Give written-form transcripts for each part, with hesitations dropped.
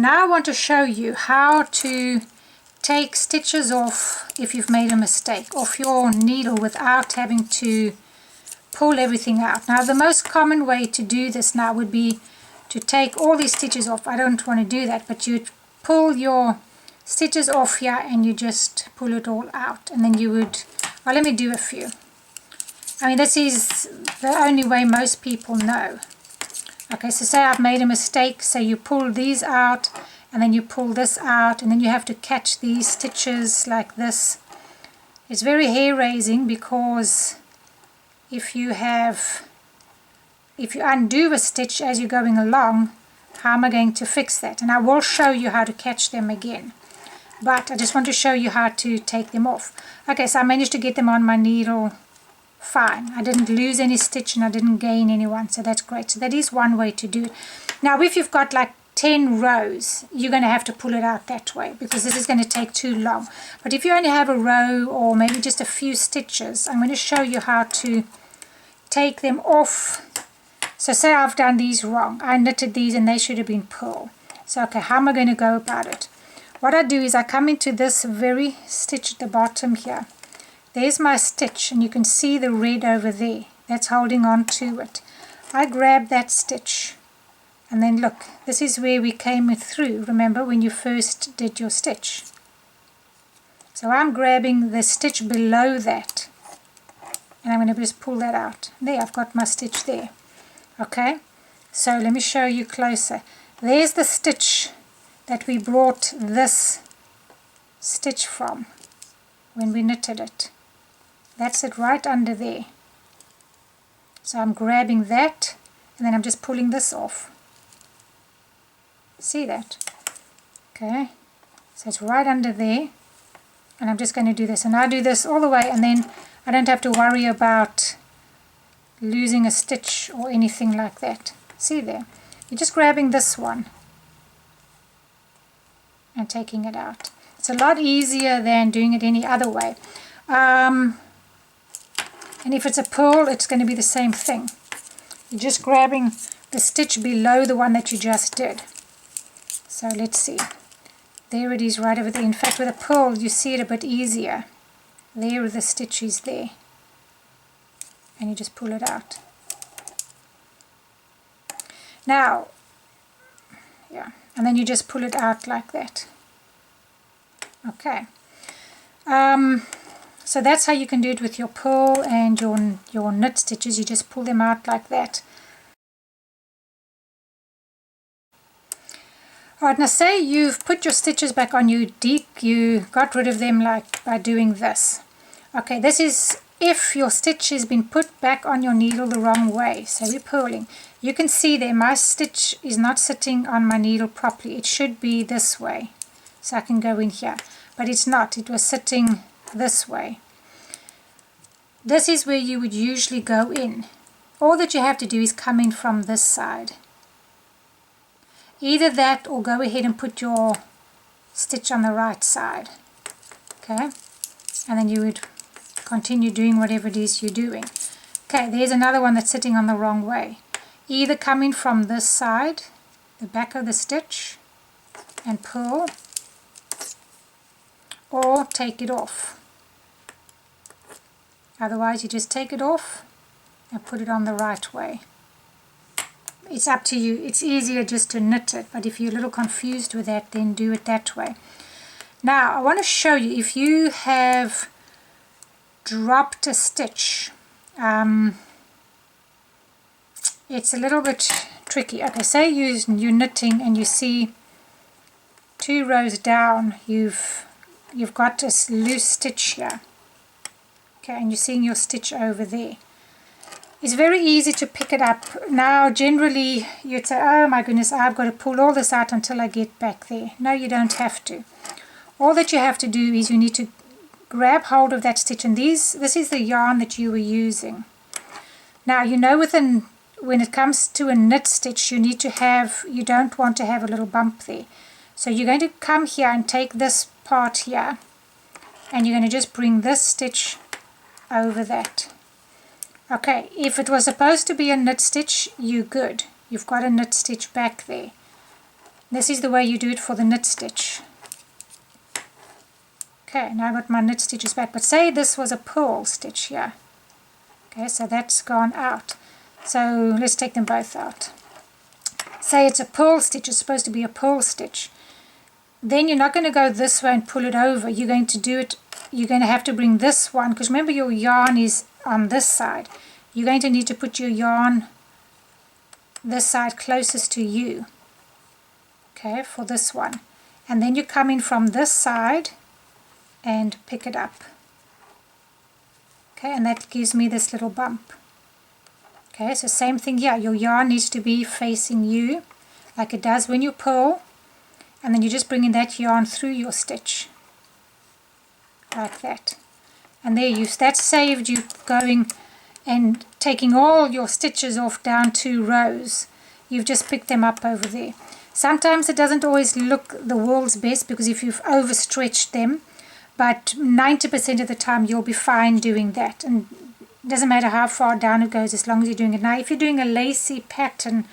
now I want to show you how to take stitches off if you've made a mistake off your needle without having to pull everything out. Now the most common way to do this now would be to take all these stitches off. I don't want to do that, but you pull your stitches off here and you just pull it all out, and then you would, well, let me do a few. I mean, this is the only way most people know. Okay, so say I've made a mistake, so you pull these out and then you pull this out, and then you have to catch these stitches like this. It's very hair raising, because if you undo a stitch as you're going along, how am I going to fix that? And I will show you how to catch them again, but I just want to show you how to take them off. Okay, so I managed to get them on my needle fine. I didn't lose any stitch and I didn't gain any one, so that's great. So that is one way to do it. Now if you've got like 10 rows, you're going to have to pull it out that way, because this is going to take too long. But if you only have a row or maybe just a few stitches, I'm going to show you how to take them off. So say I've done these wrong. I knitted these and they should have been purl. So okay, how am I going to go about it? What I do is I come into this very stitch at the bottom here. There's my stitch, and you can see the red over there. That's holding on to it. I grab that stitch, and then look, this is where we came through, remember, when you first did your stitch. So I'm grabbing the stitch below that, and I'm going to just pull that out. There, I've got my stitch there. Okay, so let me show you closer. There's the stitch that we brought this stitch from when we knitted it. That's it right under there. So I'm grabbing that, and then I'm just pulling this off. See that? Okay, so it's right under there, and I'm just going to do this, and I do this all the way, and then I don't have to worry about losing a stitch or anything like that. See there? You're just grabbing this one and taking it out. It's a lot easier than doing it any other way. And if it's a purl, it's going to be the same thing. You're just grabbing the stitch below the one that you just did. So let's see. There it is right over there. In fact, with a purl, you see it a bit easier. There the stitch is there. And you just pull it out. Now, yeah, and then you just pull it out like that. Okay. So that's how you can do it with your purl and your knit stitches. You just pull them out like that. Alright, now say you've put your stitches back on, you got rid of them like by doing this. Okay, this is if your stitch has been put back on your needle the wrong way. So we're purling. You can see there my stitch is not sitting on my needle properly. It should be this way. So I can go in here. But it's not. It was sitting this way. This is where you would usually go in. All that you have to do is come in from this side. Either that, or go ahead and put your stitch on the right side. Okay, and then you would continue doing whatever it is you're doing. Okay, there's another one that's sitting on the wrong way. Either come in from this side, the back of the stitch, and pull, or take it off. Otherwise you just take it off and put it on the right way. It's up to you. It's easier just to knit it, but if you're a little confused with that, then do it that way. Now I want to show you, if you have dropped a stitch, it's a little bit tricky. Okay, say you're knitting and you see 2 rows down you've got this loose stitch here. Okay, and you're seeing your stitch over there. It's very easy to pick it up. Now generally you'd say, oh my goodness, I've got to pull all this out until I get back there. No, you don't have to. All that you have to do is you need to grab hold of that stitch, and this is the yarn that you were using. Now you know when it comes to a knit stitch, you don't want to have a little bump there. So you're going to come here and take this part here, and you're going to just bring this stitch over that. Okay, if it was supposed to be a knit stitch, you're good. You've got a knit stitch back there. This is the way you do it for the knit stitch. Okay, now I've got my knit stitches back, but say this was a purl stitch here. Okay, so that's gone out. So let's take them both out. Say it's a purl stitch, it's supposed to be a purl stitch. Then you're not going to go this way and pull it over. You're going to do it, you're going to have to bring this one, because remember your yarn is on this side. You're going to need to put your yarn this side closest to you. Okay, for this one. And then you come in from this side and pick it up. Okay, and that gives me this little bump. Okay, so same thing here. Your yarn needs to be facing you like it does when you purl, and then you're just bringing that yarn through your stitch like that. And there that saved you going and taking all your stitches off down 2 rows. You've just picked them up over there. Sometimes it doesn't always look the world's best because if you've overstretched them, but 90% of the time you'll be fine doing that. And it doesn't matter how far down it goes as long as you're doing it. Now if you're doing a lacy pattern,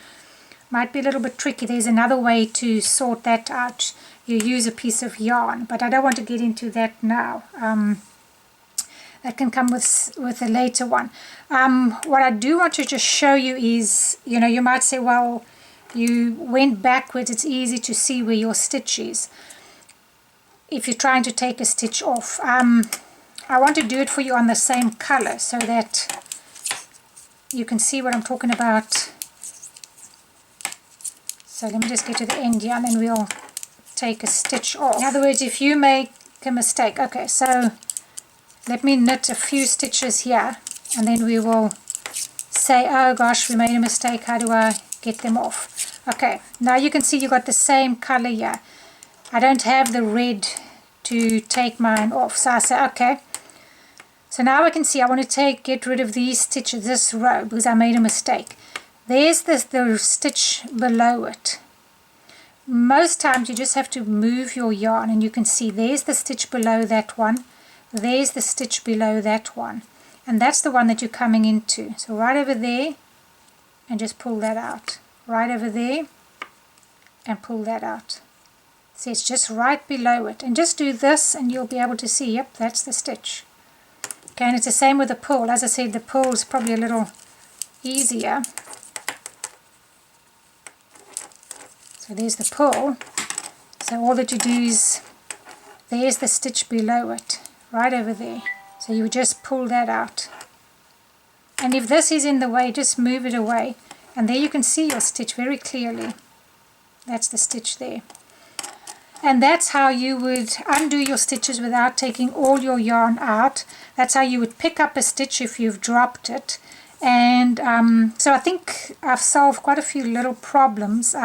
might be a little bit tricky. There's another way to sort that out. You use a piece of yarn, but I don't want to get into that now. That can come with a later one. What I do want to just show you is, you might say, well, you went backwards, it's easy to see where your stitch is if you're trying to take a stitch off. I want to do it for you on the same color so that you can see what I'm talking about. So let me just get to the end here and then we'll take a stitch off. In other words, if you make a mistake, okay, so let me knit a few stitches here and then we will say, oh gosh, we made a mistake, how do I get them off? Okay, now you can see you got the same color here. I don't have the red to take mine off, so I say, okay, so now I can see I want to get rid of these stitches, this row, because I made a mistake. There's the stitch below it. Most times you just have to move your yarn and you can see there's the stitch below that one, there's the stitch below that one, and that's the one that you're coming into. So right over there and just pull that out, right over there and pull that out. See, it's just right below it, and just do this and you'll be able to see, yep, that's the stitch. Okay, and it's the same with the purl. As I said, the purl is probably a little easier. So there's the purl. So all that you do is, there's the stitch below it, right over there. So you just pull that out. And if this is in the way, just move it away. And there you can see your stitch very clearly. That's the stitch there. And that's how you would undo your stitches without taking all your yarn out. That's how you would pick up a stitch if you've dropped it. And so I think I've solved quite a few little problems.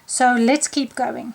So let's keep going.